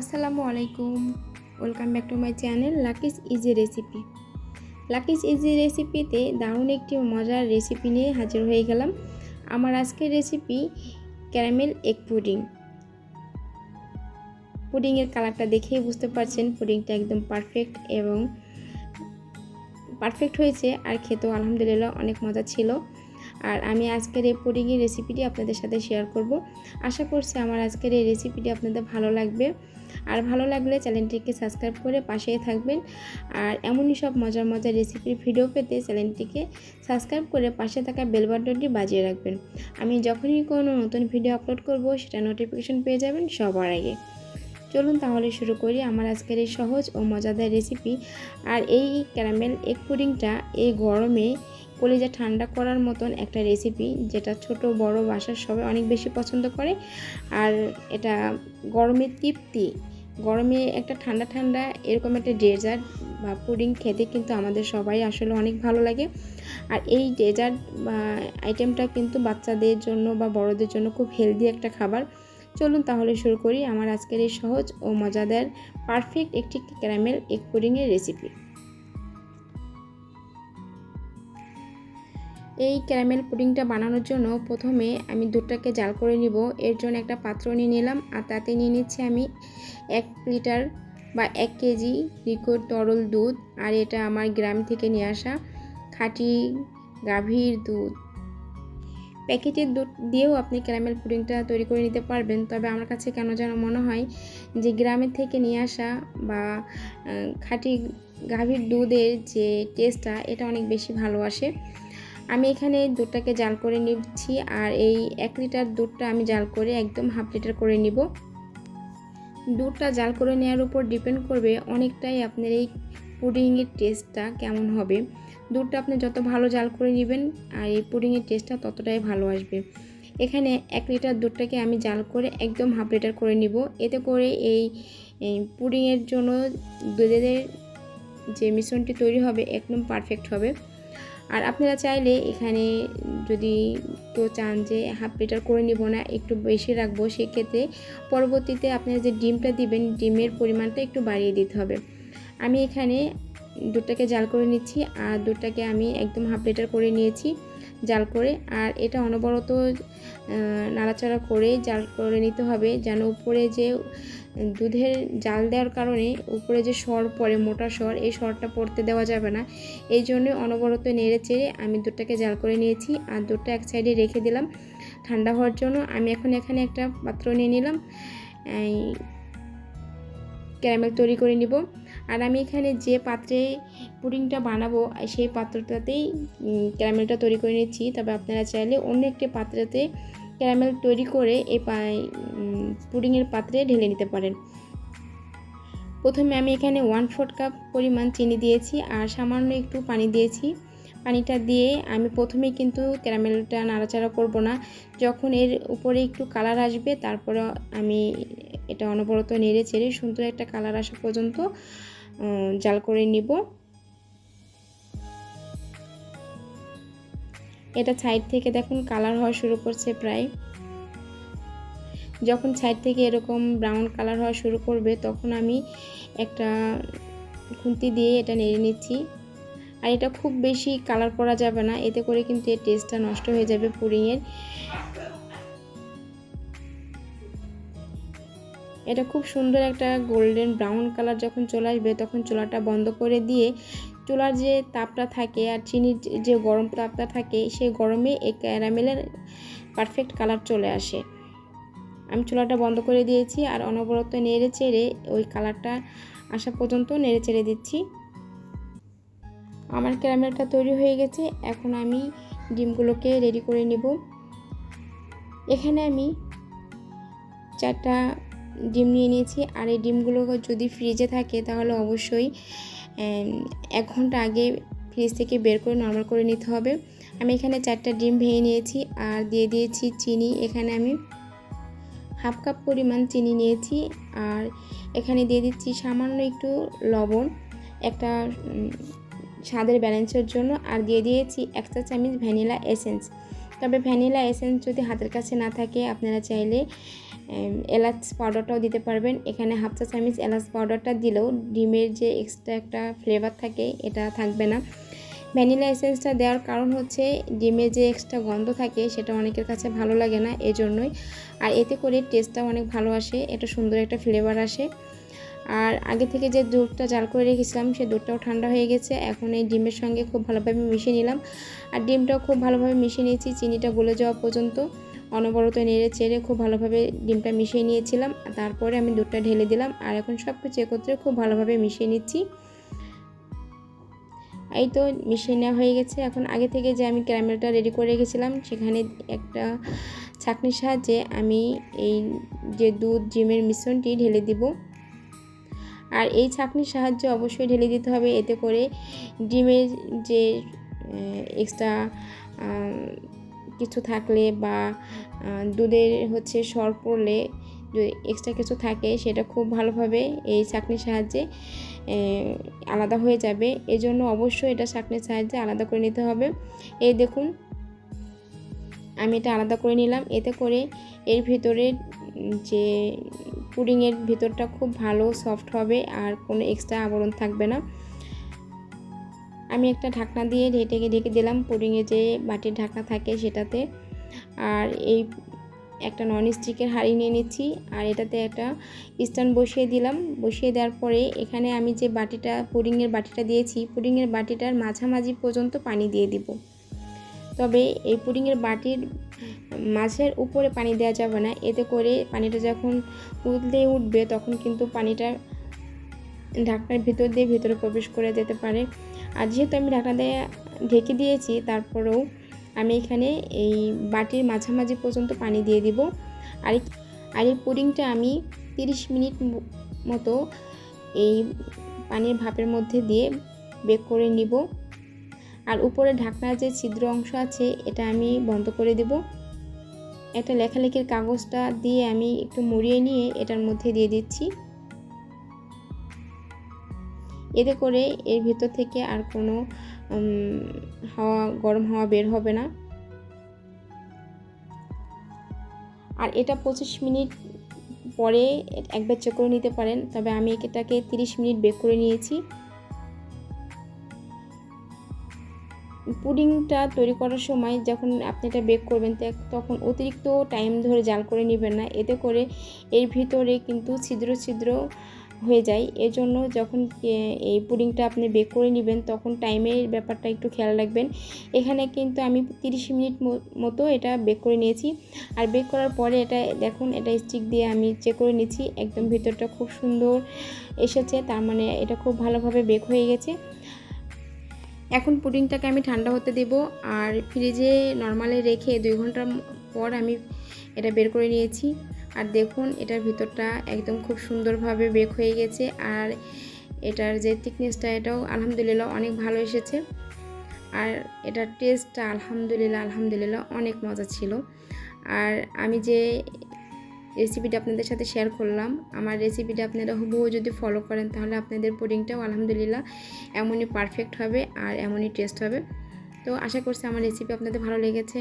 আসসালামু আলাইকুম, welcome back to my channel Lucky's easy recipe. Lucky's easy রেসিপিতে দারুণ একটি মজার রেসিপি নিয়ে হাজির হয়ে গেলাম। আমার আজকের রেসিপি ক্যারামেল এগ পুডিং। পুডিংয়ের কালারটা দেখেই বুঝতে পারছেন পুডিংটা একদম পারফেক্ট হয়েছে, আর খেতেও আলহামদুলিল্লাহ অনেক মজা ছিল। আর আমি আজকের এই পুডিংয়ের রেসিপিটি আপনাদের সাথে শেয়ার করব। আশা করছি আমার আজকের এই রেসিপিটি আপনাদের ভালো লাগবে। আর ভালো লাগলে চ্যানেলটিকে সাবস্ক্রাইব করে পাশেই থাকবেন। আর এমনই সব মজার মজার রেসিপির ভিডিও পেতে চ্যানেলটিকে সাবস্ক্রাইব করে পাশে থাকা বেল বাটনটি বাজিয়ে রাখবেন। আমি যখনই কোনো নতুন ভিডিও আপলোড করব সেটা নোটিফিকেশন পেয়ে যাবেন সবার আগে। চলুন তাহলে শুরু করি আমার আজকের এই সহজ ও মজাদার রেসিপি। আর এই ক্যারামেল এগ পুডিংটা এই গরমে কলিজা ঠান্ডা করার মতন একটা রেসিপি, যেটা ছোট বড় বাসার সবাই অনেক বেশি পছন্দ করে। আর এটা গরমের তৃপ্তি, গরমে একটা ঠান্ডা ঠান্ডা এরকম একটা ডেজার্ট বা পুডিং খেতে কিন্তু আমাদের সবাই আসলে অনেক ভালো লাগে। আর এই ডেজার্ট আইটেমটা কিন্তু বাচ্চাদের জন্য বা বড়দের জন্য খুব হেলদি একটা খাবার। চলুন তাহলে শুরু করি আমার আজকের এই সহজ ও মজাদার পারফেক্ট একটি ক্যারামেল এগ পুডিংয়ের রেসিপি। এই ক্যারামেল পুডিংটা বানানোর জন্য প্রথমে আমি দুধটাকে জাল করে নিব। এর জন্য একটা পাত্র নিয়ে নিলাম, আর তাতে নিয়ে নিচ্ছি আমি 1 লিটার বা 1 কেজি লিকুইড তরল দুধ। আর এটা আমার গ্রাম থেকে নিয়ে আসা খাঁটি গাভীর দুধ। প্যাকেটের দুধ দিয়েও আপনি ক্যারামেল পুডিংটা তৈরি করে নিতে পারবেন, তবে আমার কাছে কেন যেন মনে হয় যে গ্রামের থেকে নিয়ে আসা বা খাঁটি গাভীর দুধের যে টেস্টটা এটা অনেক বেশি ভালো আসে। আমি এখানে দুধটাকে জাল করে নিচ্ছি, আর এই 1 লিটার দুধটা আমি জাল করে একদম হাফ লিটার করে নিব। দুধটা জাল করে নেওয়ার উপর ডিপেন্ড করবে অনেকটাই আপনার এই পুডিংয়ের টেস্টটা কেমন হবে। দুধটা আপনি যত ভালো জাল করে নেবেন আর এই পুডিংয়ের টেস্টটা ততটাই ভালো আসবে। এখানে 1 লিটার দুধটাকে আমি জাল করে একদম হাফ লিটার করে নিব। এতে করে এই পুডিংয়ের জন্য দুধের যে মিশ্রণটি তৈরি হবে একদম পারফেক্ট হবে। আর আপনারা চাইলে এখানে যদি কেউ চান যে হাফ লিটার করে নিব না, একটু বেশি রাখবো, সেক্ষেত্রে পরবর্তীতে আপনারা যে ডিমটা দিবেন ডিমের পরিমাণটা একটু বাড়িয়ে দিতে হবে। আমি এখানে দুধটাকে জাল করে নিচ্ছি, আর দুধটাকে আমি একদম হাফ লিটার করে নিয়েছি জাল করে। আর এটা অনবরত নাড়াচাড়া করে জাল করে নিতে হবে, যেন উপরে যে দুধের জাল দেওয়ার কারণে উপরে যে সর পড়ে, মোটা সর, এই সরটা পড়তে দেওয়া যাবে না। এই জন্য অনবরত নেড়ে চেড়ে আমি দুধটাকে জাল করে নিয়েছি, আর দুধটা এক সাইডে রেখে দিলাম ঠান্ডা হওয়ার জন্য। আমি এখন এখানে একটা পাত্র নিয়ে নিলাম, ক্যারামেল তৈরি করে নিব। আর আমি এখানে যে পাত্রে পুডিংটা বানাবো সেই পাত্রটাতেই ক্যারামেলটা তৈরি করে নিচ্ছি, তবে আপনারা চাইলে অন্য একটি পাত্রতে ক্যারামেল তৈরি করে এই পুডিংয়ের পাত্রে ঢেলে নিতে পারেন। প্রথমে আমি এখানে 1/4 কাপ পরিমাণ চিনি দিয়েছি, আর সামান্য একটু পানি দিয়েছি। পানিটা দিয়ে আমি প্রথমেই কিন্তু ক্যারামেলটা নাড়াচাড়া করব না, যখন এর উপরে একটু কালার আসবে তারপরে আমি এটা অনবরত নেড়ে চেড়ে সুন্দর একটা কালার আসা পর্যন্ত জাল করে নিব। এটা সাইড থেকে দেখুন কালার হওয়া শুরু করছে প্রায়। যখন সাইড থেকে এরকম ব্রাউন কালার হওয়া শুরু করবে তখন আমি একটা খুন্তি দিয়ে এটা নেড়ে নিচ্ছি। আর এটা খুব বেশি কালার করা যাবে না, এতে করে কিন্তু এর টেস্টটা নষ্ট হয়ে যাবে পুডিংয়ের। এটা খুব সুন্দর একটা গোল্ডেন ব্রাউন কালার যখন চলে আসবে তখন চুলাটা বন্ধ করে দিয়ে চুলার যে তাপটা থাকে আর চিনির যে গরম তাপটা থাকে সেই গরমে এই ক্যারামেলের পারফেক্ট কালার চলে আসে। আমি চুলাটা বন্ধ করে দিয়েছি, আর অনবরত নেড়ে চেড়ে ওই কালারটা আসা পর্যন্ত নেড়ে চেড়ে দিচ্ছি। আমার ক্যারামেলটা তৈরি হয়ে গেছে, এখন আমি ডিমগুলোকে রেডি করে নেব। এখানে আমি 4টা ডিম নিয়ে নিয়েছি, আর এই ডিমগুলো যদি ফ্রিজে থাকে তাহলে অবশ্যই 1 ঘন্টা আগে ফ্রিজ থেকে বের করে নরমাল করে নিতে হবে। আমি এখানে 4টা ডিম ভেঙে নিয়েছি, আর দিয়ে দিয়েছি চিনি। এখানে আমি হাফ কাপ পরিমাণ চিনি নিয়েছি, আর এখানে দিয়ে দিচ্ছি সামান্য একটু লবণ একটা স্বাদের ব্যালেন্সের জন্য, আর দিয়ে দিয়েছি 1 চা চামচ ভ্যানিলা এসেন্স। তবে ভ্যানিলা এসেন্স যদি হাতের কাছে না থাকে আপনারা চাইলে এলাচ পাউডারটাও দিতে পারবেন। এখানে হাফ চা চামচ এলাচ পাউডারটা দিলেও ডিমের যে এক্সট্রা একটা ফ্লেভার থাকে এটা থাকবে না। ভ্যানিলা এসেন্সটা দেওয়ার কারণ হচ্ছে ডিমের যে এক্সট্রা গন্ধ থাকে সেটা অনেকের কাছে ভালো লাগে না, এজন্যই। আর এতে করে টেস্টটাও অনেক ভালো আসে, এটা সুন্দর একটা ফ্লেভার আসে। আর আগে থেকে যে দুধটা জাল করে রেখেছিলাম সেই দুধটাও ঠান্ডা হয়ে গেছে। এখন এই ডিমের সঙ্গে খুব ভালোভাবে মিশিয়ে নিলাম, আর ডিমটাও খুব ভালোভাবে মিশিয়ে নিয়েছি চিনিটা গলে যাওয়া পর্যন্ত। অনবরত নেড়ে চেড়ে খুব ভালোভাবে ডিমটা মিশিয়ে নিয়েছিলাম। তারপরে আমি দুধটা ঢেলে দিলাম, আর এখন সব কিছু একত্রে খুব ভালোভাবে মিশিয়ে নিচ্ছি। এই তো মিশিয়ে নেওয়া হয়ে গেছে। এখন আগে থেকে যে আমি ক্যারামেলটা রেডি করে রেখেছিলাম সেখানে একটা ছাঁকনির সাহায্যে আমি এই যে দুধ ডিমের মিশ্রণটি ঢেলে দিব। আর এই ছাঁকনির সাহায্যে অবশ্যই ঢেলে দিতে হবে, এতে করে ডিমের যে এক্সট্রা কিছু থাকলে বা দুধের হচ্ছে সর পড়লে এক্সট্রা কিছু থাকে সেটা খুব ভালোভাবে এই ছাঁকনির সাহায্যে আলাদা হয়ে যাবে। এজন্য অবশ্যই এটা ছাঁকনির সাহায্যে আলাদা করে নিতে হবে। এই দেখুন আমি এটা আলাদা করে নিলাম। এতে করে এর ভিতরে যে পুডিংয়ের ভিতরটা খুব ভালো সফট হবে আর কোনো এক্সট্রা আবরণ থাকবে না। আমি একটা ঢাকনা দিয়ে ঢেকে দিলাম পুডিংয়ে যে বাটির ঢাকনা থাকে সেটাতে। আর এই একটা নন স্টিকের হাঁড়ি নিয়ে নিচ্ছি, আর এটাতে একটা স্ট্যান্ড বসিয়ে দিলাম। বসিয়ে দেওয়ার পরে এখানে আমি যে বাটিটা পুডিংয়ের বাটিটা দিয়েছি পুডিংয়ের বাটিটার মাঝামাঝি পর্যন্ত পানি দিয়ে দিব। তবে এই পুডিংয়ের বাটির মাঝের উপরে পানি দেওয়া যাবে না, এতে করে পানিটা যখন উতলে উঠবে তখন কিন্তু পানিটা ঢাকনার ভিতর দিয়ে ভিতরে প্রবেশ করে যেতে পারে। আর যেহেতু আমি ঢাকনা দিয়ে ঢেকে দিয়েছি তারপরেও আমি এখানে এই বাটির মাঝামাঝি পর্যন্ত পানি দিয়ে দিব। আর এই পুডিংটা আমি 30 মিনিট মতো এই পানির ভাপের মধ্যে দিয়ে বেক করে নিব। আর উপরে ঢাকনার যে ছিদ্র অংশ আছে এটা আমি বন্ধ করে দেব। একটা লেখালেখির কাগজটা দিয়ে আমি একটু মুড়িয়ে নিয়ে এটার মধ্যে দিয়ে দিচ্ছি। এতে করে এর ভিতর থেকে আর কোনো গরম হাওয়া বের হবে না। আর এটা 25 মিনিট পরে একবার চেক করে নিতে পারেন, তবে আমি এটাকে 30 মিনিট বেক করে নিয়েছি। পুডিংটা তৈরি করার সময় যখন আপনি এটা বেক করবেন তখন অতিরিক্ত টাইম ধরে জাল করে নেবেন না, এতে করে এর ভিতরে কিন্তু ছিদ্র ছিদ্র হয়ে যায়। এজন্য যখন এই পুডিংটা আপনি বেক করে নেবেন তখন টাইমের ব্যাপারটা একটু খেয়াল রাখবেন। এখানে কিন্তু আমি 30 মিনিট মতো এটা বেক করে নিয়েছি। আর বেক করার পরে এটা দেখুন, এটা স্টিক দিয়ে আমি চেক করে নিচ্ছি, একদম ভিতরটা খুব সুন্দর এসেছে, তার মানে এটা খুব ভালোভাবে বেক হয়ে গেছে। এখন পুডিংটাকে আমি ঠান্ডা হতে দেব, আর ফ্রিজে নরমালে রেখে 2 ঘন্টা পর আমি এটা বের করে নিয়েছি। আর দেখুন এটার ভিতরটা একদম খুব সুন্দরভাবে বেক হয়ে গেছে, আর এটার যে থিকনেসটা এটাও আলহামদুলিল্লাহ অনেক ভালো এসেছে। আর এটার টেস্টটা আলহামদুলিল্লাহ অনেক মজা ছিল। আর আমি যে রেসিপিটা আপনাদের সাথে শেয়ার করলাম, আমার রেসিপিটা আপনারা হুবহু যদি ফলো করেন তাহলে আপনাদের পুডিংটাও আলহামদুলিল্লাহ এমনই পারফেক্ট হবে আর এমনই টেস্ট হবে। তো আশা করছি আমার রেসিপি আপনাদের ভালো লেগেছে।